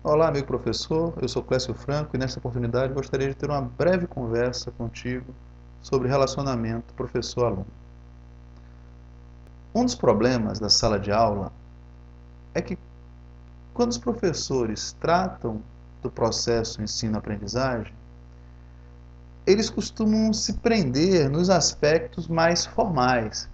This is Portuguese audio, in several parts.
Olá, amigo professor, eu sou Clécio Franco e nesta oportunidade gostaria de ter uma breve conversa contigo sobre relacionamento professor-aluno. Um dos problemas da sala de aula é que quando os professores tratam do processo ensino-aprendizagem, eles costumam se prender nos aspectos mais formais.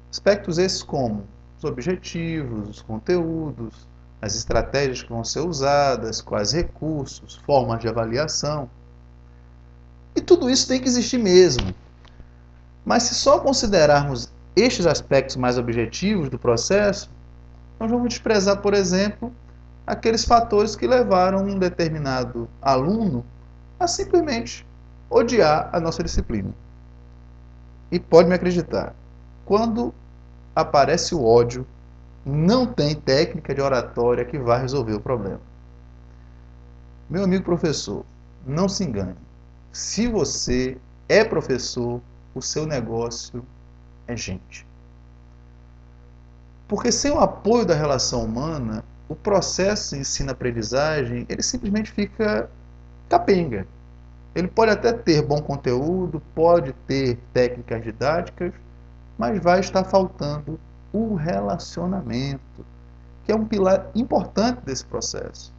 Aspectos esses como os objetivos, os conteúdos, as estratégias que vão ser usadas, quais recursos, formas de avaliação. E tudo isso tem que existir mesmo. Mas se só considerarmos estes aspectos mais objetivos do processo, nós vamos desprezar, por exemplo, aqueles fatores que levaram um determinado aluno a simplesmente odiar a nossa disciplina. E pode me acreditar, quando aparece o ódio, não tem técnica de oratória que vá resolver o problema. Meu amigo professor, não se engane. Se você é professor, o seu negócio é gente. Porque sem o apoio da relação humana, o processo de ensino-aprendizagem, ele simplesmente fica capenga. Ele pode até ter bom conteúdo, pode ter técnicas didáticas, mas vai estar faltando o relacionamento, que é um pilar importante desse processo.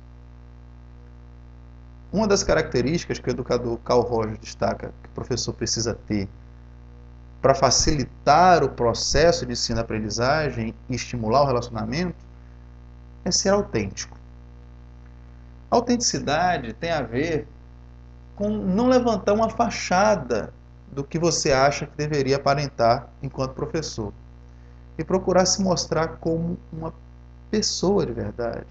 Uma das características que o educador Carl Rogers destaca que o professor precisa ter para facilitar o processo de ensino-aprendizagem e estimular o relacionamento é ser autêntico. A autenticidade tem a ver com não levantar uma fachada do que você acha que deveria aparentar enquanto professor e procurar se mostrar como uma pessoa de verdade.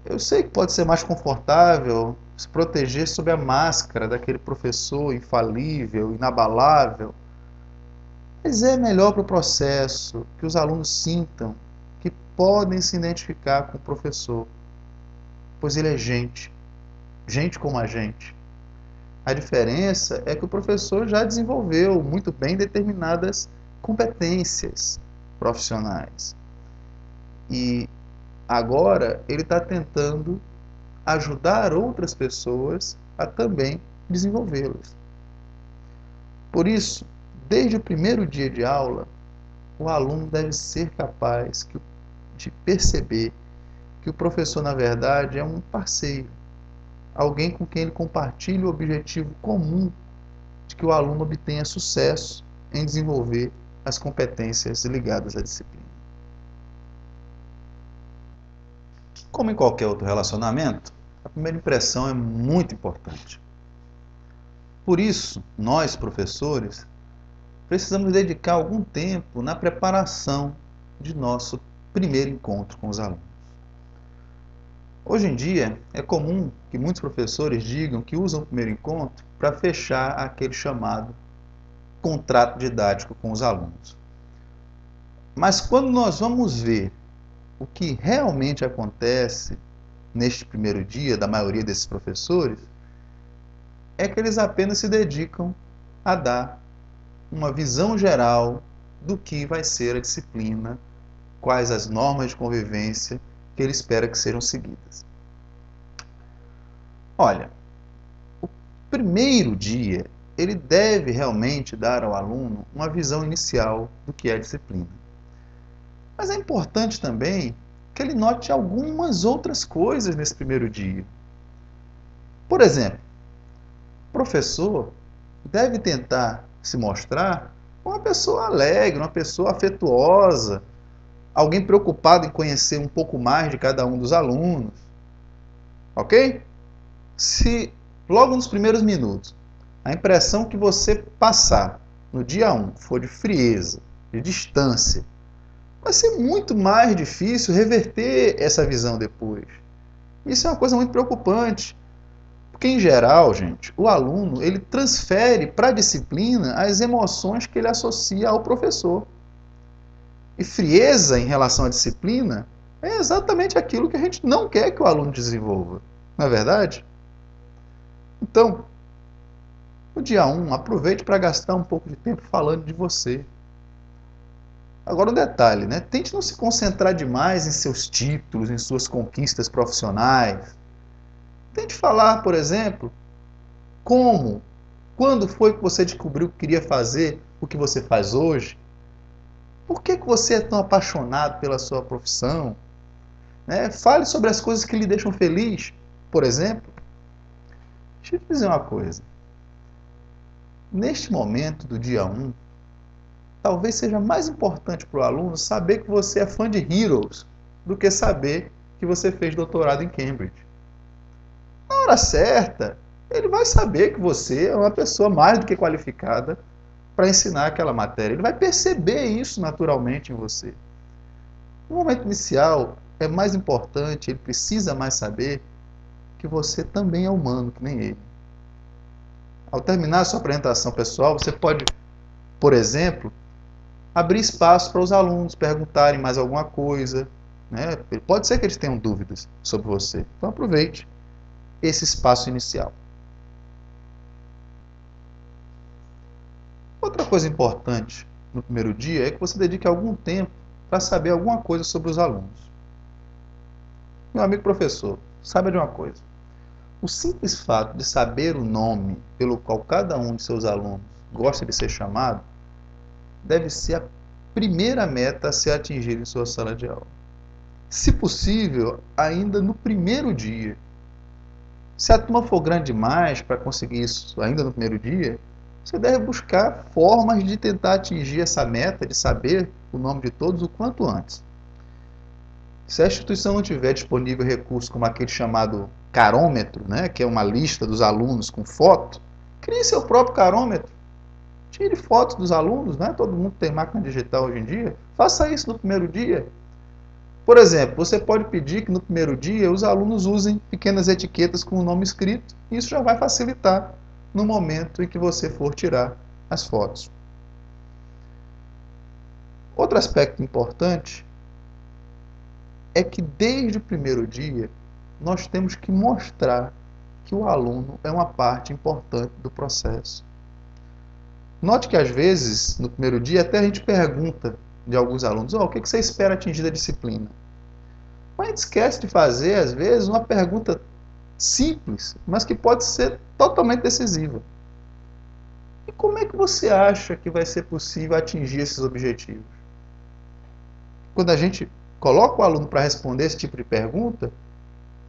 Eu sei que pode ser mais confortável se proteger sob a máscara daquele professor infalível, inabalável, mas é melhor para o processo que os alunos sintam que podem se identificar com o professor, pois ele é gente, gente como a gente. A diferença é que o professor já desenvolveu muito bem determinadas competências profissionais. E agora ele está tentando ajudar outras pessoas a também desenvolvê-las. Por isso, desde o primeiro dia de aula, o aluno deve ser capaz de perceber que o professor, na verdade, é um parceiro, alguém com quem ele compartilha o objetivo comum de que o aluno obtenha sucesso em desenvolver as competências ligadas à disciplina. Como em qualquer outro relacionamento, a primeira impressão é muito importante. Por isso, nós, professores, precisamos dedicar algum tempo na preparação de nosso primeiro encontro com os alunos. Hoje em dia, é comum que muitos professores digam que usam o primeiro encontro para fechar aquele chamado contrato didático com os alunos. Mas quando nós vamos ver o que realmente acontece neste primeiro dia da maioria desses professores, é que eles apenas se dedicam a dar uma visão geral do que vai ser a disciplina, quais as normas de convivência que ele espera que sejam seguidas. Olha, o primeiro dia ele deve realmente dar ao aluno uma visão inicial do que é a disciplina. Mas é importante também que ele note algumas outras coisas nesse primeiro dia. Por exemplo, o professor deve tentar se mostrar uma pessoa alegre, uma pessoa afetuosa, alguém preocupado em conhecer um pouco mais de cada um dos alunos. Ok? Se logo nos primeiros minutos a impressão que você passar no dia 1 for de frieza, de distância, vai ser muito mais difícil reverter essa visão depois. Isso é uma coisa muito preocupante. Porque, em geral, gente, o aluno ele transfere para a disciplina as emoções que ele associa ao professor. E frieza em relação à disciplina é exatamente aquilo que a gente não quer que o aluno desenvolva. Não é verdade? Então, no dia 1, aproveite para gastar um pouco de tempo falando de você. Agora um detalhe, né? Tente não se concentrar demais em seus títulos, em suas conquistas profissionais. Tente falar, por exemplo, como, quando foi que você descobriu que queria fazer o que você faz hoje? Por que você é tão apaixonado pela sua profissão? Né? Fale sobre as coisas que lhe deixam feliz, por exemplo. Deixa eu te dizer uma coisa. Neste momento do dia 1, talvez seja mais importante para o aluno saber que você é fã de Heroes do que saber que você fez doutorado em Cambridge. Na hora certa, ele vai saber que você é uma pessoa mais do que qualificada para ensinar aquela matéria. Ele vai perceber isso naturalmente em você. No momento inicial, é mais importante, ele precisa mais saber que você também é humano, que nem ele. Ao terminar a sua apresentação pessoal, você pode, por exemplo, abrir espaço para os alunos perguntarem mais alguma coisa. Né? Pode ser que eles tenham dúvidas sobre você. Então aproveite esse espaço inicial. Outra coisa importante no primeiro dia é que você dedique algum tempo para saber alguma coisa sobre os alunos. Meu amigo professor, saiba de uma coisa. O simples fato de saber o nome pelo qual cada um de seus alunos gosta de ser chamado deve ser a primeira meta a ser atingida em sua sala de aula. Se possível, ainda no primeiro dia. Se a turma for grande demais para conseguir isso ainda no primeiro dia, você deve buscar formas de tentar atingir essa meta de saber o nome de todos o quanto antes. Se a instituição não tiver disponível recurso como aquele chamado carômetro, né, que é uma lista dos alunos com foto, crie seu próprio carômetro. Tire fotos dos alunos, né? Todo mundo tem máquina digital hoje em dia. Faça isso no primeiro dia. Por exemplo, você pode pedir que no primeiro dia os alunos usem pequenas etiquetas com o nome escrito. Isso já vai facilitar no momento em que você for tirar as fotos. Outro aspecto importante é que desde o primeiro dia nós temos que mostrar que o aluno é uma parte importante do processo. Note que às vezes, no primeiro dia, até a gente pergunta de alguns alunos, o que você espera atingir da disciplina? Mas a gente esquece de fazer, às vezes, uma pergunta simples, mas que pode ser totalmente decisiva. E como é que você acha que vai ser possível atingir esses objetivos? Quando a gente coloca o aluno para responder esse tipo de pergunta,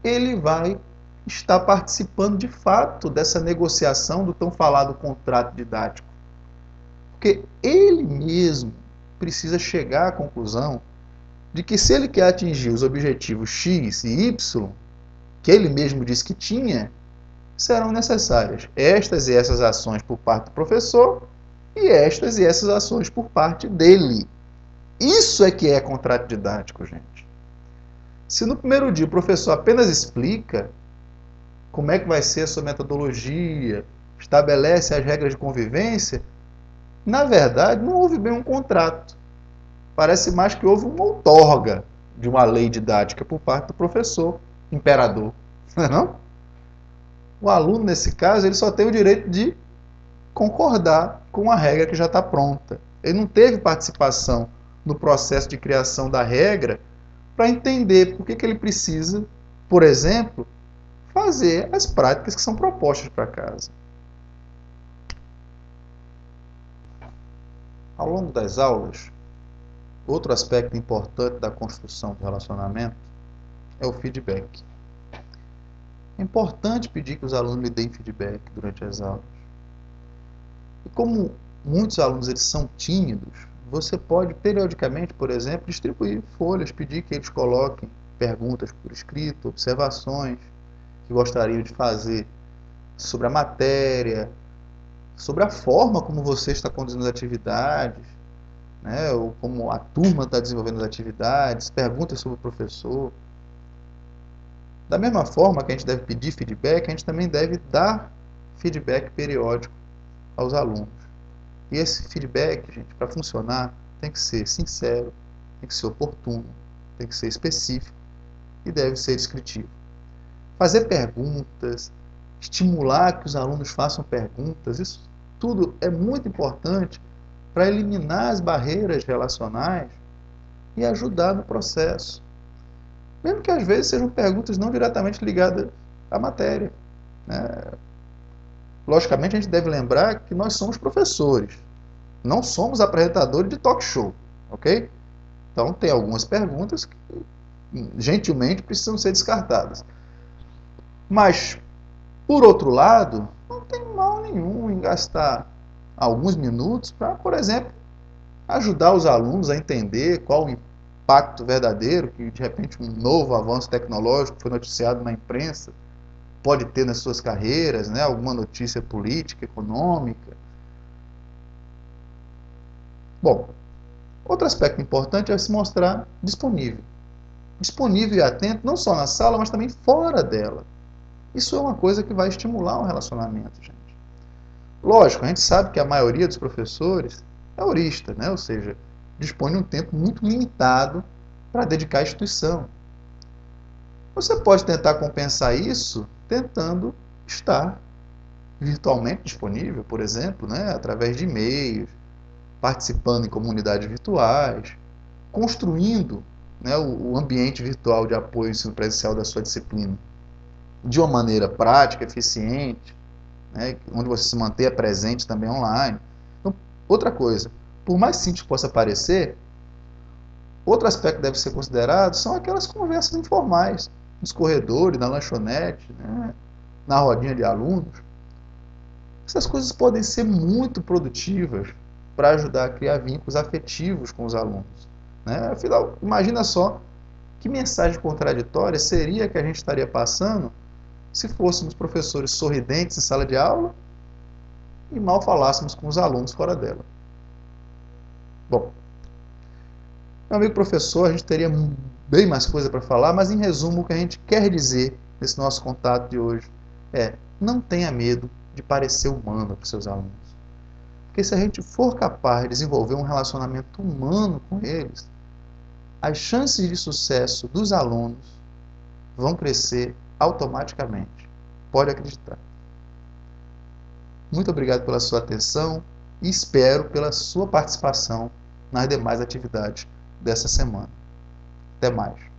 ele vai estar participando de fato dessa negociação do tão falado contrato didático. Porque ele mesmo precisa chegar à conclusão de que se ele quer atingir os objetivos X e Y, que ele mesmo disse que tinha, serão necessárias estas e essas ações por parte do professor e estas e essas ações por parte dele. Isso é que é contrato didático, gente. Se no primeiro dia o professor apenas explica como é que vai ser a sua metodologia, estabelece as regras de convivência, na verdade não houve bem um contrato. Parece mais que houve uma outorga de uma lei didática por parte do professor, imperador. Não? O aluno, nesse caso, ele só tem o direito de concordar com a regra que já está pronta. Ele não teve participação no processo de criação da regra para entender por que ele precisa, por exemplo, fazer as práticas que são propostas para casa. Ao longo das aulas, outro aspecto importante da construção do relacionamento é o feedback. É importante pedir que os alunos lhe deem feedback durante as aulas. E como muitos alunos eles são tímidos, você pode periodicamente, por exemplo, distribuir folhas, pedir que eles coloquem perguntas por escrito, observações que gostariam de fazer sobre a matéria, sobre a forma como você está conduzindo as atividades, né, ou como a turma está desenvolvendo as atividades, perguntas sobre o professor. Da mesma forma que a gente deve pedir feedback, a gente também deve dar feedback periódico aos alunos. E esse feedback, gente, para funcionar, tem que ser sincero, tem que ser oportuno, tem que ser específico e deve ser descritivo. Fazer perguntas, estimular que os alunos façam perguntas, isso tudo é muito importante para eliminar as barreiras relacionais e ajudar no processo. Mesmo que às vezes sejam perguntas não diretamente ligadas à matéria, né? Logicamente, a gente deve lembrar que nós somos professores, não somos apresentadores de talk show, ok? Então, tem algumas perguntas que, gentilmente, precisam ser descartadas. Mas, por outro lado, não tem mal nenhum em gastar alguns minutos para, por exemplo, ajudar os alunos a entender qual o impacto verdadeiro que, de repente, um novo avanço tecnológico foi noticiado na imprensa pode ter nas suas carreiras, né? Alguma notícia política, econômica. Bom, outro aspecto importante é se mostrar disponível. Disponível e atento não só na sala, mas também fora dela. Isso é uma coisa que vai estimular um relacionamento, gente. Lógico, a gente sabe que a maioria dos professores é horista, né? Ou seja, dispõe de um tempo muito limitado para dedicar à instituição. Você pode tentar compensar isso tentando estar virtualmente disponível, por exemplo, né? Através de e-mails, participando em comunidades virtuais, construindo, né, o ambiente virtual de apoio ao ensino presencial da sua disciplina de uma maneira prática, eficiente, né, onde você se mantenha presente também online. Então, outra coisa, por mais simples que possa parecer, outro aspecto que deve ser considerado são aquelas conversas informais, nos corredores, na lanchonete, né, na rodinha de alunos. Essas coisas podem ser muito produtivas para ajudar a criar vínculos afetivos com os alunos, né? Afinal, imagina só que mensagem contraditória seria que a gente estaria passando se fôssemos professores sorridentes em sala de aula e mal falássemos com os alunos fora dela. Bom, meu amigo professor, a gente teria bem mais coisa para falar, mas em resumo o que a gente quer dizer nesse nosso contato de hoje é: não tenha medo de parecer humano para os seus alunos. Porque se a gente for capaz de desenvolver um relacionamento humano com eles, as chances de sucesso dos alunos vão crescer automaticamente. Pode acreditar. Muito obrigado pela sua atenção e espero pela sua participação nas demais atividades dessa semana. Até mais.